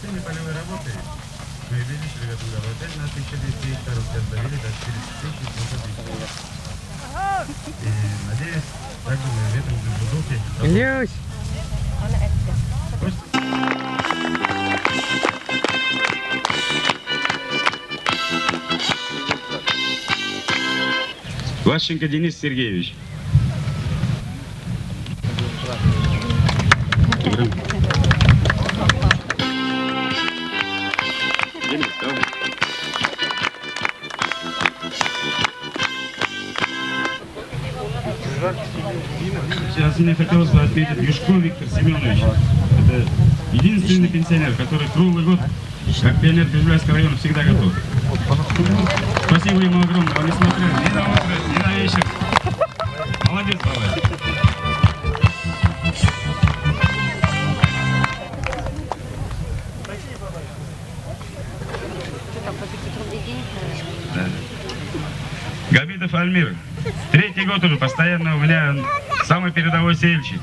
всеми полевой работой мы увеличили в этом году опять на 1200 гектаров, сейчас довели до 4700 тысяч. И надеюсь, также мы в этом духе. Илюш! Ващенко Денис Сергеевич. Денис, давай. Сейчас мне хотелось бы отметить Юшко Виктор Семенович. Это единственный пенсионер, который круглый год, как пионер Бежевляйского района, всегда готов. Спасибо ему огромное, он несмотря ни на утро, ни на вечер. Молодец, Павел. Да. Габидов Альмир. Третий год уже постоянно у меня самый передовой сеяльщик.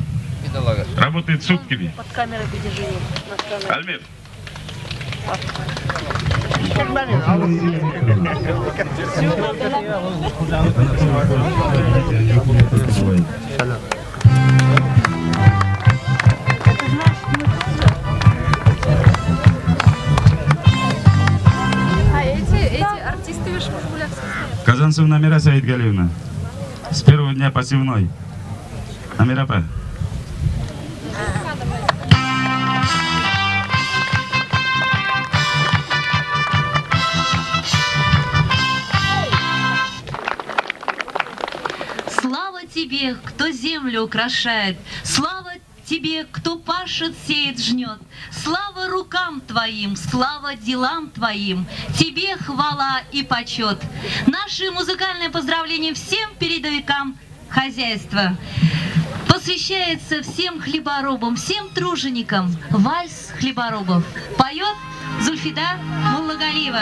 Работает сутками. Под камерой подержи. Альмир. А эти артисты Вишмушгулевские. Казанцев Намира Саид Галиевна. С первого дня посевной. Намирапа. Слава тебе, кто землю украшает, слава тебе, кто пашет, сеет, жнет, слава рукам твоим, слава делам твоим, тебе хвала и почет. Наши музыкальные поздравления всем передовикам хозяйства. Посвящается всем хлеборобам, всем труженикам. Вальс хлеборобов. Поет Зульфида Муллагалиева.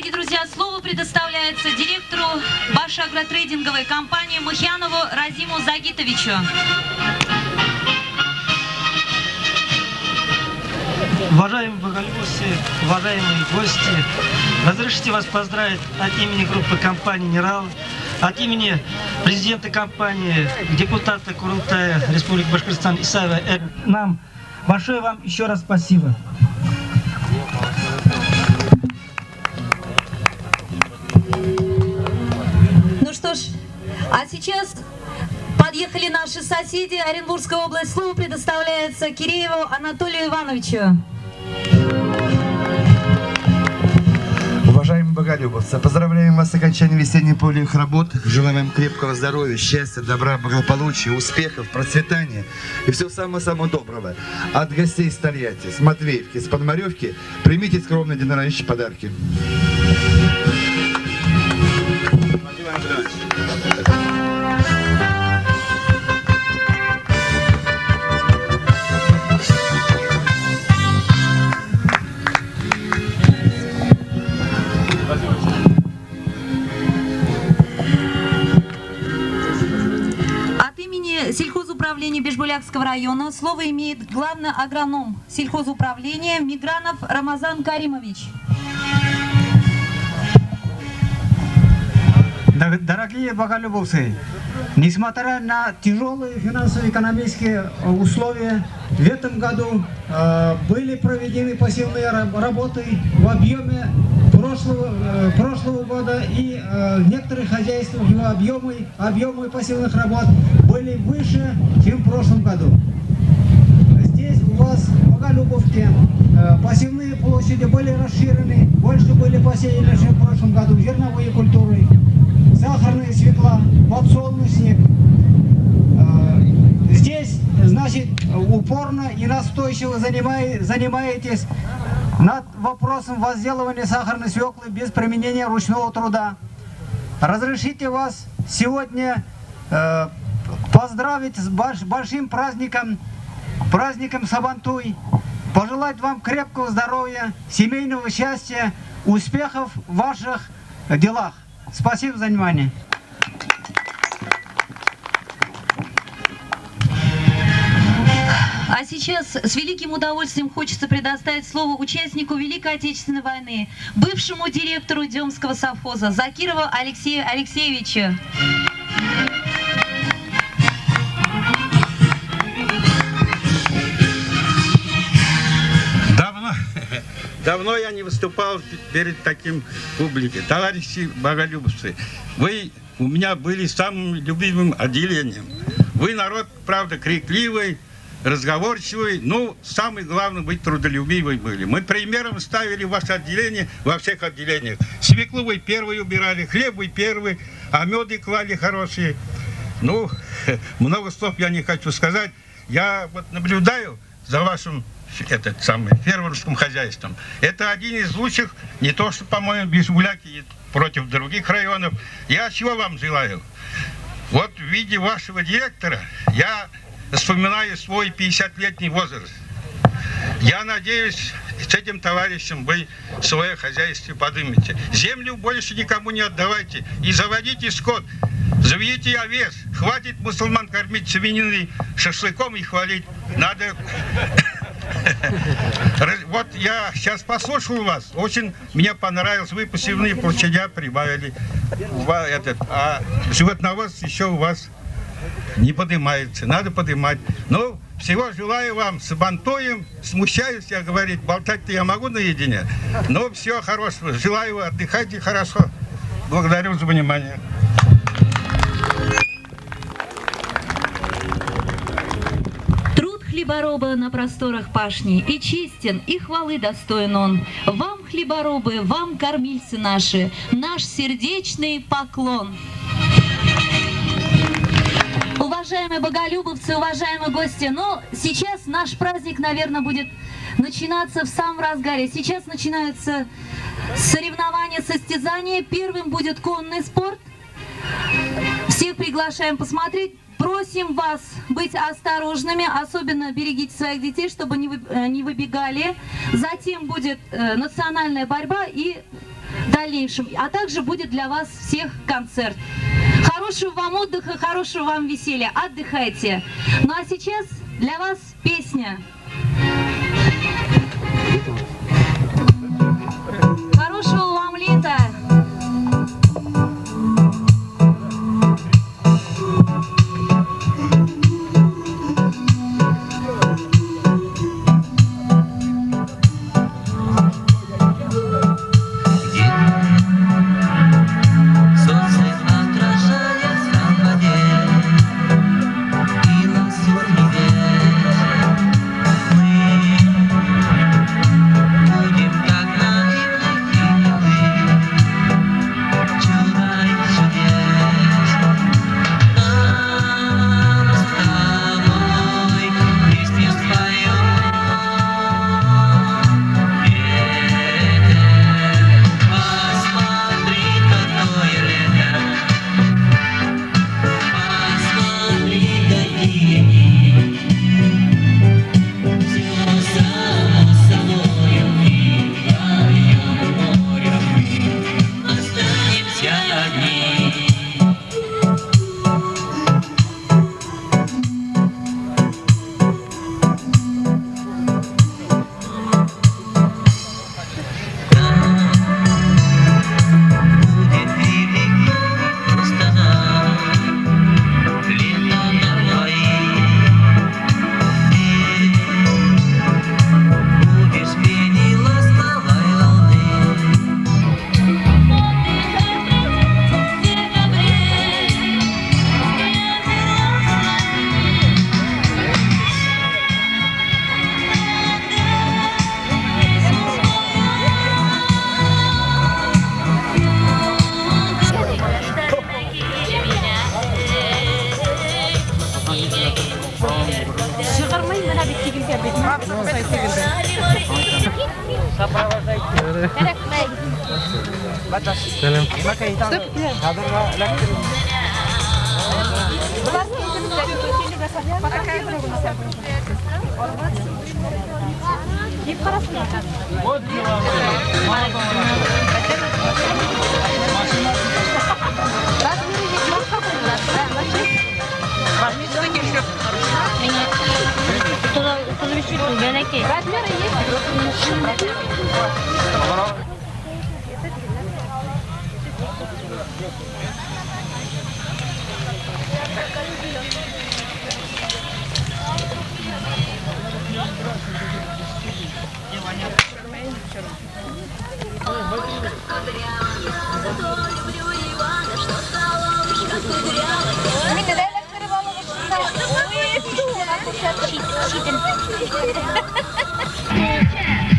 Дорогие друзья, слово предоставляется директору Башагротрейдинговой компании Мухьянову Разиму Загитовичу. Уважаемые боголюбцы, уважаемые гости, разрешите вас поздравить от имени группы компании «Нерал», от имени президента компании, депутата Курултая Республики Башкортостан Исаева. Нам большое вам еще раз спасибо. Ну что ж, а сейчас подъехали наши соседи, Оренбургская область. Слово предоставляется Кирееву Анатолию Ивановичу. Уважаемые боголюбовцы, поздравляем вас с окончанием весенне-полевых работ. Желаем вам крепкого здоровья, счастья, добра, благополучия, успехов, процветания и всего самого-самого доброго. От гостей из Тольятти, с Матвеевки, с Подмаревки примите скромные динамические подарки. Сельхозуправления Бишбулякского района слово имеет главный агроном сельхозуправления Мигранов Рамазан Каримович. Дорогие боголюбовцы, несмотря на тяжелые финансово-экономические условия, в этом году были проведены посевные работы в объеме прошлого года, и в некоторых хозяйствах его объемы посевных работ были выше, чем в прошлом году. Здесь у вас в Боголюбовке посевные площади были расширены, больше были посеяны, чем в прошлом году, зерновые культуры, сахарные свекла, подсолнечник. Здесь, значит, упорно и настойчиво занимаетесь над вопросом возделывания сахарной свеклы без применения ручного труда. Разрешите вас сегодня поздравить с большим праздником Сабантуй, пожелать вам крепкого здоровья, семейного счастья, успехов в ваших делах. Спасибо за внимание. А сейчас с великим удовольствием хочется предоставить слово участнику Великой Отечественной войны, бывшему директору Демского совхоза Закирову Алексею Алексеевичу. Давно я не выступал перед таким публикой. Товарищи боголюбцы, вы у меня были самым любимым отделением. Вы народ, правда, крикливый, разговорчивый, но самое главное, быть трудолюбивый были. Мы примером ставили ваше отделение во всех отделениях. Свеклу вы первый убирали, хлеб вы первый, а меды клали хорошие. Ну, много слов я не хочу сказать. Я вот наблюдаю за вашим фермерским хозяйством. Это один из лучших, не то что, по-моему, Бишбуляки против других районов. Я чего вам желаю? Вот в виде вашего директора я вспоминаю свой 50-летний возраст. Я надеюсь, с этим товарищем вы свое хозяйство поднимете. Землю больше никому не отдавайте и заводите скот. Заведите овец. Хватит мусульман кормить свининой, шашлыком и хвалить. Надо... Вот я сейчас послушал вас, очень мне понравилось, вы посевные площадя прибавили, а животноводство еще у вас не поднимается, надо поднимать. Ну, всего желаю вам, с Сабантуем, смущаюсь, я говорить, болтать-то я могу наедине, но всего хорошего, желаю, отдыхайте хорошо, благодарю за внимание. Хлебороба на просторах пашни, и честен, и хвалы достоин он. Вам, хлеборобы, вам, кормильцы наши, наш сердечный поклон. Уважаемые боголюбовцы, уважаемые гости, ну, сейчас наш праздник, наверное, будет начинаться в самом разгаре. Сейчас начинаются соревнования, состязания. Первым будет конный спорт. Всех приглашаем посмотреть. Просим вас быть осторожными, особенно берегите своих детей, чтобы не выбегали. Затем будет национальная борьба и дальнейшем, а также будет для вас всех концерт. Хорошего вам отдыха, хорошего вам веселья, отдыхайте. Ну а сейчас для вас песня. Хорошего вам лета!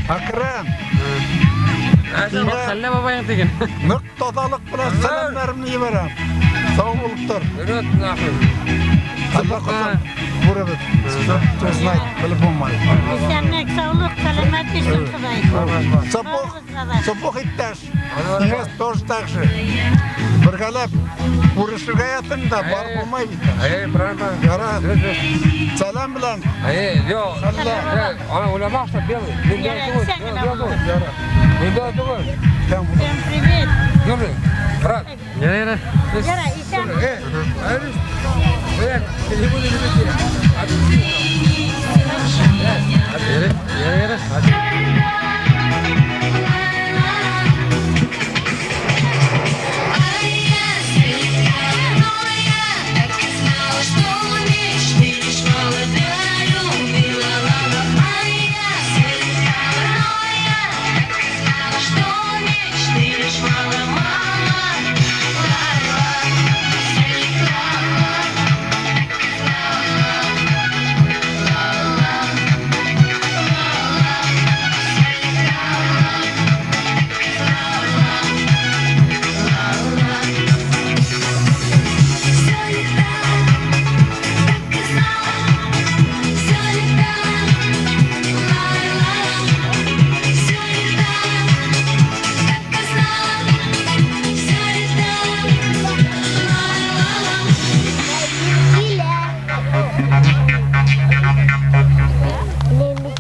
Akram. Nurt todalık bilan salamlarımni yiberam. Sağ olup tur. Allah ko'rsin. Buravet. To'smaydi, bilib bo'lmaydi. Senlik sağlık, selamet olsun Xudoy. So'poq ittash. Ingiz to'sh taqshi. Birgalab urushga yaqinda bor bo'lmaydi. Правильно. Yara. Salam bilan. Yo'q. Ana o'lamoqchi belgi. Всем привет. Yuri. Брат. Yara, isen.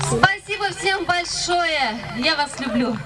Спасибо всем большое. Я вас люблю.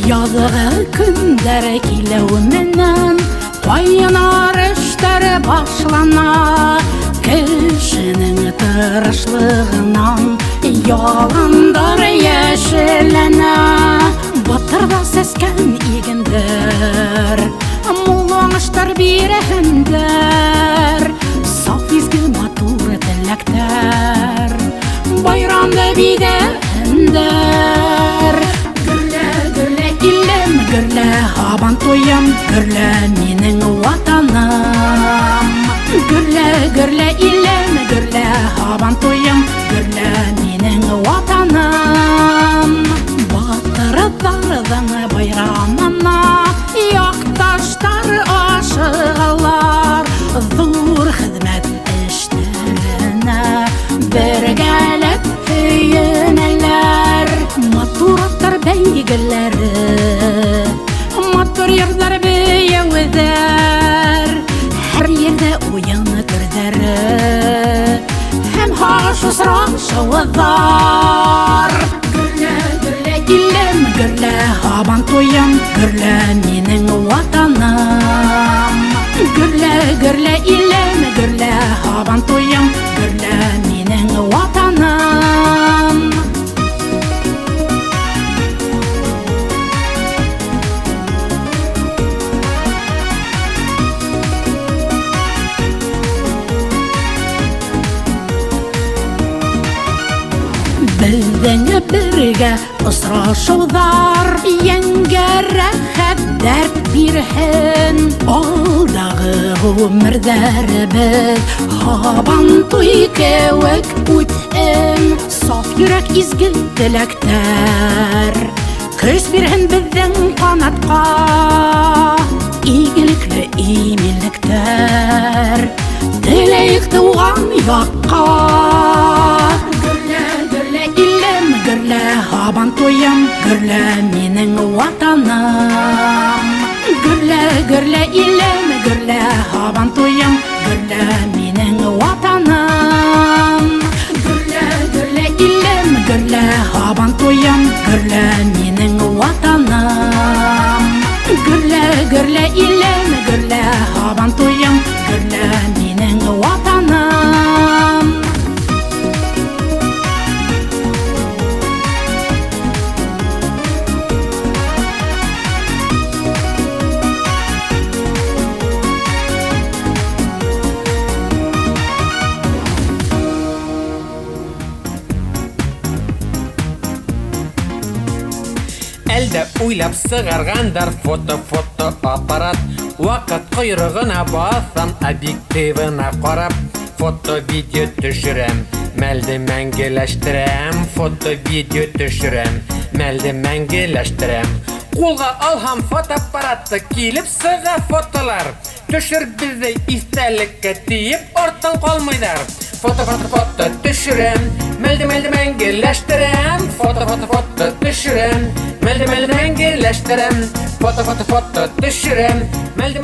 Yazığı күндәр килеүеннән кайнар эшләр башлана. Кешенең тырышлыгыннан яландар яшеләнә. Батырда сәскән игендер, муллаңыштар бирәһендер. Саф изге матур теләктәр, байрамда бидәһендер. Гөрлә, гөрлә илем, гөрлә һабан туем, гөрлә минең ватаным. Гөрлә, гөрлә илем, гөрлә һабан туем, гөрлә минең ватаным. Батырдарның байрамына якташтар ашыгалар. Зур хезмәт эшләренә бергәләп һөенәләр. Матур аттар бәйгеләре, матур йырҙар бейеүҙәр. Һәр ерҙә уйын төрҙәре һәм һаш осрашыуҙар. Гөрлә, гөрлә илем, гөрлә һабан туем, гөрлә минең ватаным. Гөрлә, гөрлә илем, гөрлә һабан туем, гөрлә минең ватаным. Бездең бергә осрашыуҙар йәнгә рәхәт дәрт бирһен. Алдағы ғүмерҙәребеҙ һабан туй кеүек үтһен. Саф йөрәк изге теләктәр көс бирһен беҙҙең ҡанатҡа. Игелекле иминлектәр теләйек тыуған яҡҡа. Гөрлә һабан туем, гөрлә минең ватаным. Гөрлә, гөрлә илем, гөрлә һабан туем, гөрлә минең ватаным. Гөрлә, гөрлә илем, гөрлә һабан туем, гөрлә минең ватаным. Гөрлә, гөрлә илем, гөрлә һабан туем, гөрлә минең ватаным. Әлдә уйлап сығарғандар фото аппарат. Вақыт ҡойроғына баҫам, объективына ҡарап. Фото-видео төшөрәм, мәлде мәңгеләштерәм. Фото-видео төшөрәм, мәлде мәңгеләштерәм. Ҡулға алһам фотоаппаратты, килеп сыға фотолар. Төшөр беҙҙе иҫтәлеккә тиеп, арттан ҡалмайҙар. Фото төшөрәм, мәлде мәңгеләштерәм. Фото төшөрәм, мәлде мәңгеләштерәм. Фото төшөрәм, мәлде